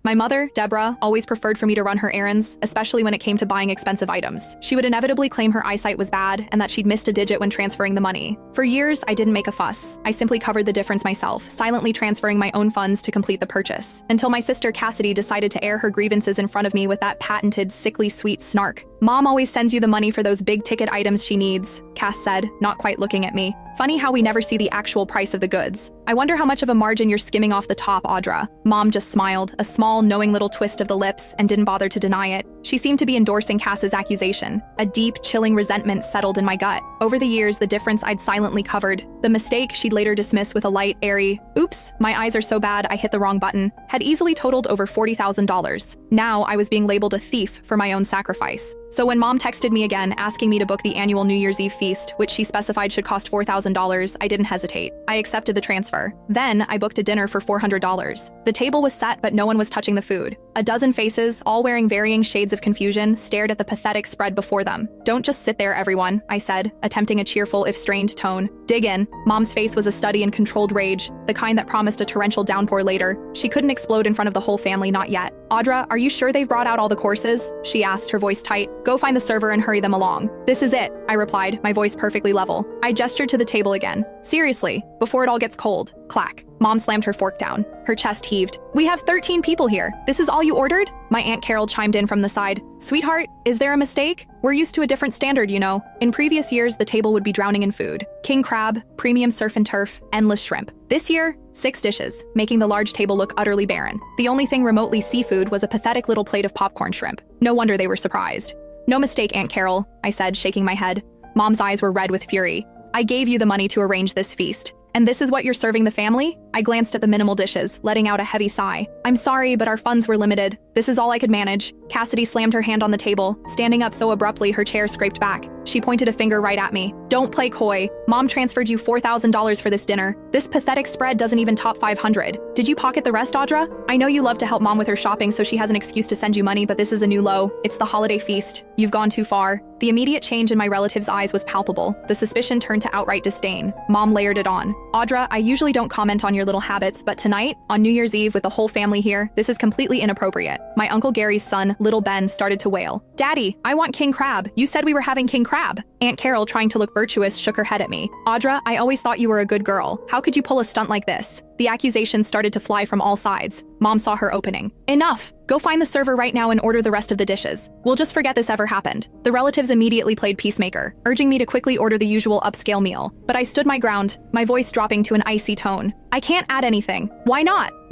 My mother, Deborah, always preferred for me to run her errands, especially when it came to buying expensive items. She would inevitably claim her eyesight was bad and that she'd missed a digit when transferring the money. For years, I didn't make a fuss. I simply covered the difference myself, silently transferring my own funds to complete the purchase. Until my sister Cassidy decided to air her grievances in front of me with that patented, sickly sweet snark. "Mom always sends you the money for those big-ticket items she needs," Cass said, not quite looking at me. "Funny how we never see the actual price of the goods. I wonder how much of a margin you're skimming off the top, Audra." Mom just smiled, a small, knowing little twist of the lips, and didn't bother to deny it. She seemed to be endorsing Cass's accusation. A deep, chilling resentment settled in my gut. Over the years, the difference I'd silently covered. The mistake she'd later dismiss with a light, airy, "Oops, my eyes are so bad I hit the wrong button," had easily totaled over $40,000. Now I was being labeled a thief for my own sacrifice. So when Mom texted me again, asking me to book the annual New Year's Eve feast, which she specified should cost $4,000, I didn't hesitate. I accepted the transfer. Then I booked a dinner for $400. The table was set, but no one was touching the food. A dozen faces, all wearing varying shades of confusion, stared at the pathetic spread before them. "Don't just sit there, everyone," I said, attempting a cheerful, if strained, tone. "Dig in." Mom's face was a study in controlled rage, the kind that promised a torrential downpour later. She couldn't explode in front of the whole family, not yet. "Audra, are you sure they've brought out all the courses?" she asked, her voice tight. "Go find the server and hurry them along." "This is it," I replied, my voice perfectly level. I gestured to the table again. "Seriously, before it all gets cold." Clack. Mom slammed her fork down. Her chest heaved. "We have 13 people here. This is all you ordered?" My Aunt Carol chimed in from the side. "Sweetheart, is there a mistake? We're used to a different standard, you know." In previous years, the table would be drowning in food. King crab, premium surf and turf, endless shrimp. This year, 6 dishes, making the large table look utterly barren. The only thing remotely seafood was a pathetic little plate of popcorn shrimp. No wonder they were surprised. "No mistake, Aunt Carol," I said, shaking my head. Mom's eyes were red with fury. "I gave you the money to arrange this feast. And this is what you're serving the family?" I glanced at the minimal dishes, letting out a heavy sigh. "I'm sorry, but our funds were limited. This is all I could manage." Cassidy slammed her hand on the table. Standing up so abruptly, her chair scraped back. She pointed a finger right at me. "Don't play coy. Mom transferred you $4,000 for this dinner. This pathetic spread doesn't even top 500. Did you pocket the rest, Audra? I know you love to help Mom with her shopping, so she has an excuse to send you money, but this is a new low. It's the holiday feast. You've gone too far." The immediate change in my relative's eyes was palpable. The suspicion turned to outright disdain. Mom layered it on. "Audra, I usually don't comment on your little habits, but tonight, on New Year's Eve with the whole family here, this is completely inappropriate." My Uncle Gary's son, little Ben, started to wail. "Daddy, I want king crab. You said we were having king crab." Aunt Carol, trying to look virtuous, shook her head at me. "Audra, I always thought you were a good girl. How could you pull a stunt like this?" The accusations started to fly from all sides. Mom saw her opening. "Enough! Go find the server right now and order the rest of the dishes. We'll just forget this ever happened." The relatives immediately played peacemaker, urging me to quickly order the usual upscale meal. But I stood my ground, my voice dropping to an icy tone. "I can't add anything." "Why not?"